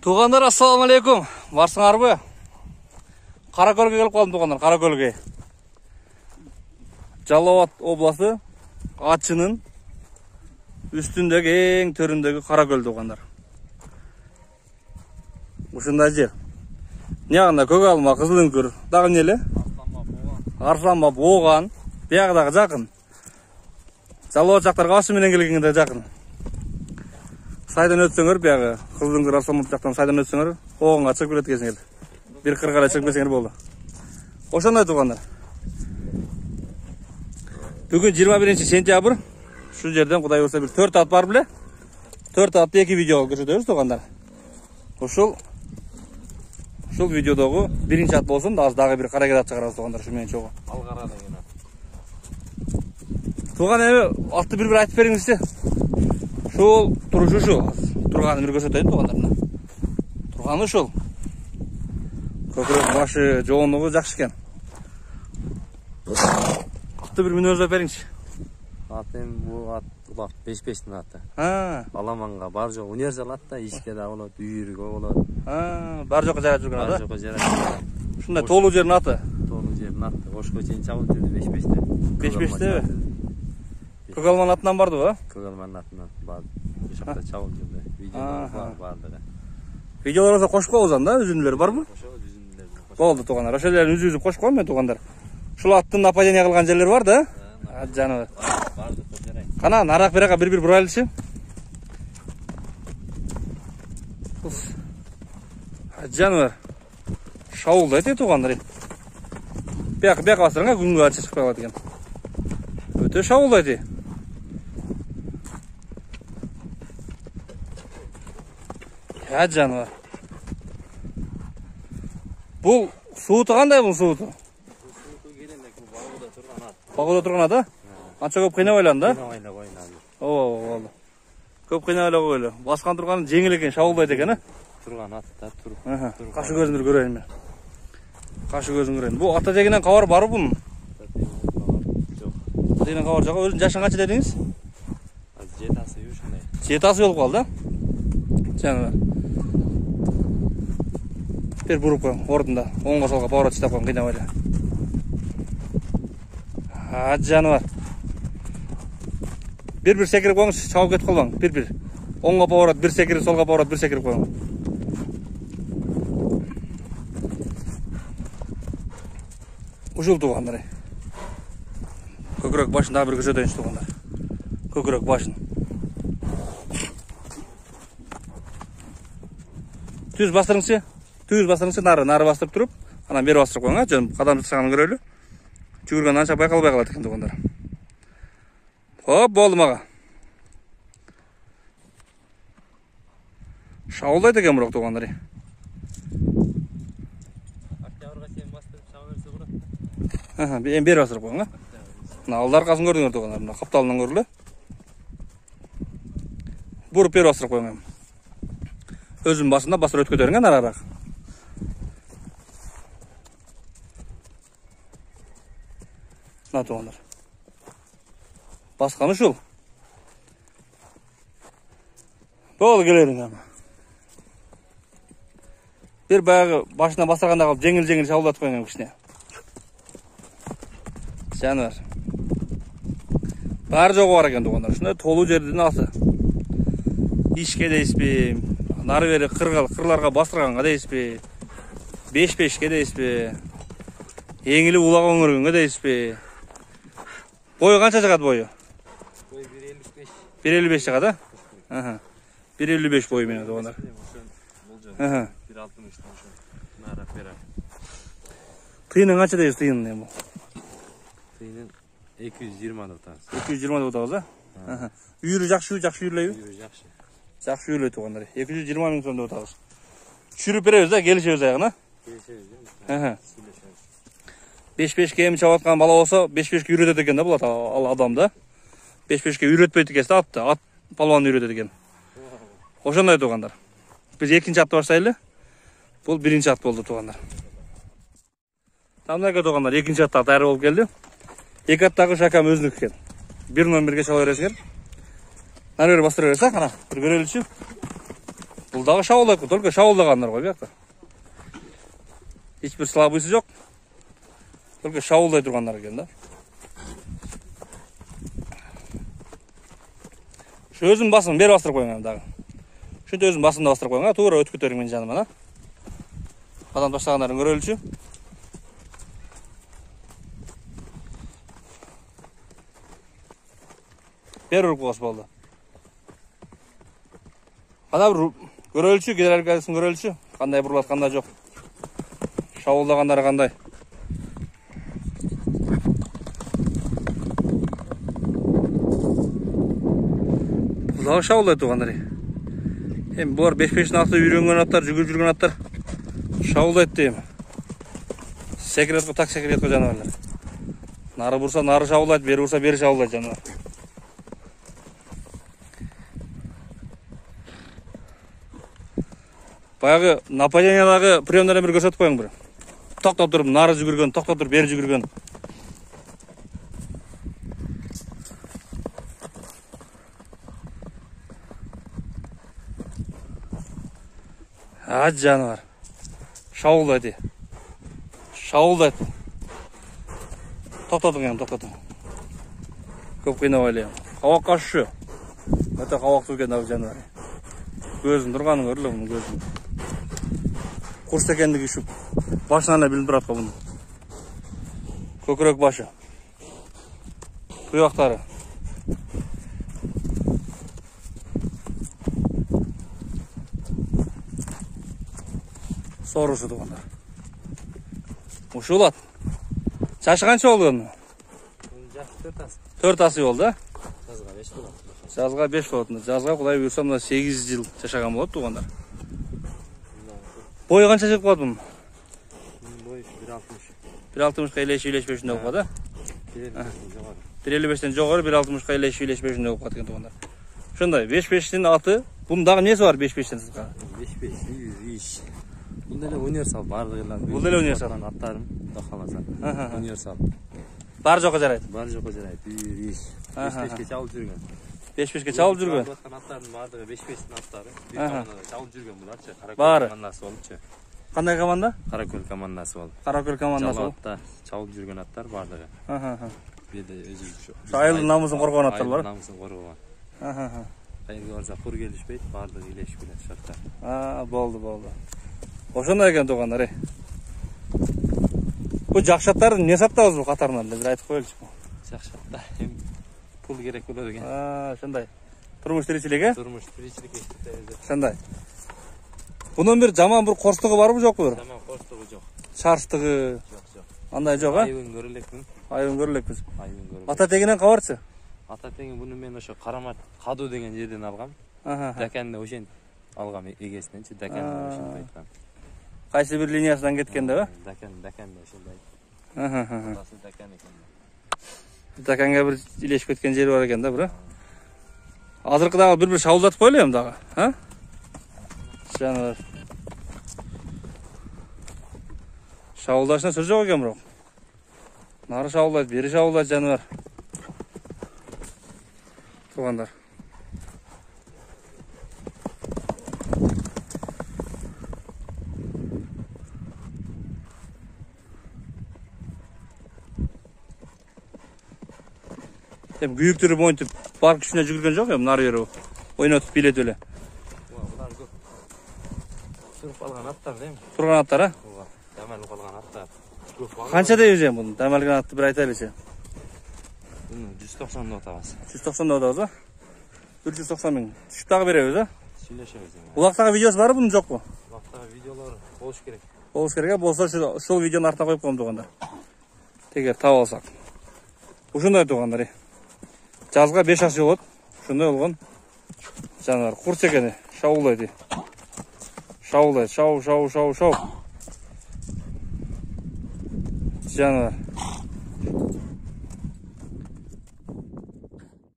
Туғандар, ассаламу алейкум. Барсыңарбы? Қаракөлге келіп қалдым, туғандар, Қаракөлге. Жалауат обласы, Атшының үстіндегі ең төріндегі Қаракөл, туғандар. Ушында жер. Неғында көк алма, қызыл үңкір, дағы нелі? Арсланбап, оған, бияғыдағы жақын. Жалауат жақтарға ашы менен келгенде жақын. Сайдан өтсеңер, бияғы, қызыл үңкір арсланбап жақтан сайдан өтсеңер, оғанға шығып келеді кесіңер. Bir қырғара шығып келсеңер болды. Ошандай туғандар. Бүгін 21 сентябрь. Шу жерден құдай болса бір 4 ат бар біле. 4 атты 2 видео көрсетеміз туғандар. Ошол видеодағы бірінші ат болсын, дағы бір қаракет ат шығарамыз туғандар, шумен чоғы. Алғара деген ат. Туған әме атты бір айтып беріңізсе. Шол тұрушы шол. Тұрғаны бір көрсетейін туғандарына. Тұрғаны шол. Көкірек башы жоғынығы жақшы кен. Атты бір мінөз өперіңші. Атым бұл ат ұлақ 5-5-тің аты. Аламанға бар жоқ универсал атта, ешке да олады, үйірге олады. Бар жоққа жарат жүрген аты? Бар жоққа жарат жүрген. Шында толу жерін аты? Толу жерін аты. Ошқа чейін чабыл жүрді 5-5-те. 5-5-те бе? Көк алман атынан барды ба? Көк алман атынан барды. Ошақта чабыл жүрді. Видеолар барды. Видеолар olsa қошып қоғызан да, үзінділер бар бұл? Болды туғандар. Ошелерін үзіп қошып қойын мен туғандар. Шыл аттың нападения қылған жерлер бар да? Жануар. Қана, нарақ бераға бір-бір бұрайлышы. Жануар. Шауылды әте туғандар. Бияқы басырыңа күнгі атшы шықпай қалады екен. Өте шауылды әте. Жануар. Бұл суыты қандай бұл суыты? Бағуда тұрған ата? Анша көп қиына ойланды, да? Қиына ойланды. Болды. Көп қиына ойланды ойлы. Басқан тұрғанын жеңіл екен, шауылдайды екен, Тұрған атта тұрып. Қашы көзіңдір көрейін мен. Қашы көзің көрейін. Бұл ата дегеннен қауар бары бұның? Жоқ. Дегеннен қауар жаққа өзің жашын қанша дедіңіз? 7 асы үшіндай. 7 асы болып қалды, да? Bir bұрып қойың, ордында. Оңға солға паурат штап қойың, қиына ойлы. Жануар. Bir секіріп қойыңыз, шауып кет қолбаң. Bir. Оңға паурат, bir секіріп, солға паурат, bir секіріп қойың. Ұшыл туғандар. Көкірек башын дағы бір көшеден туғандар. Көкірек башын. Түз бастырыңсы. Түйіз бастырыңсы, нары бастырып тұрып, анан бері бастырып қойыңа, жөн қадамды шығанын көрелі. Жүгірген анша байқалбай қалады екен туғандар. Хоп, болды маға. Шауылдайды екен бұрақ туғандар. Октябрға сен бастырып шауыл өрсе бұрат? Бері бастырып қойыңа. Алдар қасын көрдіңдер туғандар, қапталынан көрілі. Бұрып бері бастырып қойыңа. Өзім басында бастыр өткөтеріңе нарарақ. На туғандар. Басқаны шул. Болды келерің әмі. Bir баяғы башына бастырғанда қалып жеңіл шауылдатып қойған кішіне. Жануар. Бар жоғы бар екен туғандар. Шындай толу жерден асы. Ишке дейіспе, нары бері қырларға бастырғанға дейіспе, 5-5-ке дейіспе, еңілі улаға өңіргенге дейіспе. Бойы қанша шығады бойы? Бойы 1.55. 1.55 шығады, да? 1.55 бойы менен туғандар. 1.60 нарақ бері. Тыйының қанша дейіз тыйының бұл? Тыйының 220 отағыз. 220 отағыз, да? Үйірі жақшы үйірлейі? Үйірі жақшы. Жақшы үйірлей туғандар. 220 мың сонда отағыз. Шүріп береміз, да? Келішеміз аяғына? Келішеміз, 5-5 кем чаватқан бала болса 5-5-ке үйретеді екен да бұл адамда. 5-5-ке үйретпейді екенсі атты, ат палуаны үйретеді екен. Ошандай туғандар. Біз екінші атты баштайлы. Бұл бірінші ат болды туғандар. Тамдайға туғандар, екінші атты ат әрі болып келді. Екі аттағы шакам өзіндік екен. 1-1-ге шала бересіңер. Нары бері бастыра бересің, қана. Бір көрелі үшін. Бұл дағы шауылдайды, только шауылдағандар ғой бұяқта. Ешбір слабыйсы жоқ. Только шауылдай тұрғандар екен да. Şu өзім басым бері бастырып қойған дағы. Шүнті өзім басымда бастырып қойған, тура өтіп кетерің мен жаныма. Адам таштағандарын көреліші. Бері ұрып қоғас болды. Қада бір көреліші, кедер әркәдісін көреліші. Қандай бұрылат, қандай жоқ. Шауылдағандары қандай. Бұлдағы шауылдай туғандар. Бұлар 5-5-ін аты үйренген аттар, жүгір жүрген аттар. Шауылдайды дейм. Секрет қой, так секрет қой жануарлар. Нары бұрса, нары шауылдайды, бері бұрса, бері шауылдайды жануар. Баяғы нападениядағы приемдарын бір көрсетіп қойың бір. Тоқтап тұрып, нары жүгірген, тоқтап тұрып, бері жүгірген. Ад жануар. Шауылдайды. Шауылдайды. Тоқтатың ем, тоқтатың. Көп қиынау ойлайым. Қауаққа ұшы. Өте қауақ түген ау жануар. Көзін тұрғаның өрлі бұның көзін. Құрс екендігі үшіп. Башынан білініп тұратқа бұның. Көкірек башы. Тұяқтары. Сорушы тұғандар. Ұшы олат. Шашы қанша олды оны? Төрт асы олды, Жазға 5 болады. Жазға 5 болады. Жазға құдай бұйырса 8 жыл шашаған болады тұғандар. Бойы қанша жетіп қалады бұның? Бойы 1.60. 1.60-қа илеш-илеш-5-інде оқады? 1.55-тен жоғары, 1.60-қа илеш-илеш-5-інде оқады екен тұғандар. Шындай, 5-5-тен аты, бұндағы несі бар 5-5-тен сызға? 5-5, Бұл дәлі универсал барды елан. Бұл дәлі универсал. Аттарым дақаласа. Универсал. Бар жоққа жарайды? Бар жоққа жарайды. 5-5-ке чалып жүрген. 5-5-ке чалып жүрген? Аттардың бардығы 5-5-тің аттары. Bir командада чалып жүрген бұларчы. Бары. Командасы болыпчы. Қандай команда? Қаракөл командасы болды. Қаракөл командасы болды. Жалатта чалып жүрген аттар бардығы. Беді өзі Айылдың намысын қорғаған аттар бар? Айылдың намысын қорғаған. Қайырға барса құр келішпейді, бардығы илеш келеді шартта. Болды. Ошондай екен туғандар. Бұл жақшаттардың не саптауыз бұл қатарынан? Бір айтып қойылшы. Жақшатта пул керек болады екен. Шындай. Тұрмыш тіречілігі? Тұрмыш тіречілігі ешті. Шындай. Бұның бір жаман бір қорстығы бар бұл жоқ бұл? Жаман қорстығы жоқ. Шарштығы? Жоқ. Андай жоқ, а? Айвын көрілекпін. Айвын көрелекпіз. Ата тегінен қабарсы? Ата тегін бұны мен ошо Қарамат Қаду деген жерден алғам. Дәкәнді ошен алғам егесінен. Дәкәнді ошен айтқам. Қайсы бір линиясынан кеткенде, ба? Дәкәнді ошен айтқам. Асы дәкән екен. Дәкәнге бір илешіп кеткен жері бар екен да, бір? Азырқыдағы бір шауылдатып қойлайым дағы, а? Жануар. Шауылдашына сөз жоқ екен, бірақ. Нары шауылдайды, бері шауылдайды жануар. Туғандар. Күйіктері бойынтып бар күшіне жүгірген жоқ, нары ері ойнатып билет өлі. Бұлар көп. Тұрып қалған аттар дейм. Тұрған аттар, а? Дәмәлі қалған аттар. Қанша дейіз ең бұны? Дәмәлген атты бір айтар есе? 190 отағыз. 190 отағыз, а? 190 мен. Түшіптағы береміз, а? Сөйлешеміз. Бұлақтағы видеосы бар бұның жоқ бұл? Бұлақтағы видеолар болуш керек. Болуш керек, болса сол видеоны артына қойып қойым туғандар. Тегер тап алсақ. Ушындай туғандар. Жазға 5 асы болады. Шындай олған жануар. Құрс екені. Шауылдайды. Шау. Жануар.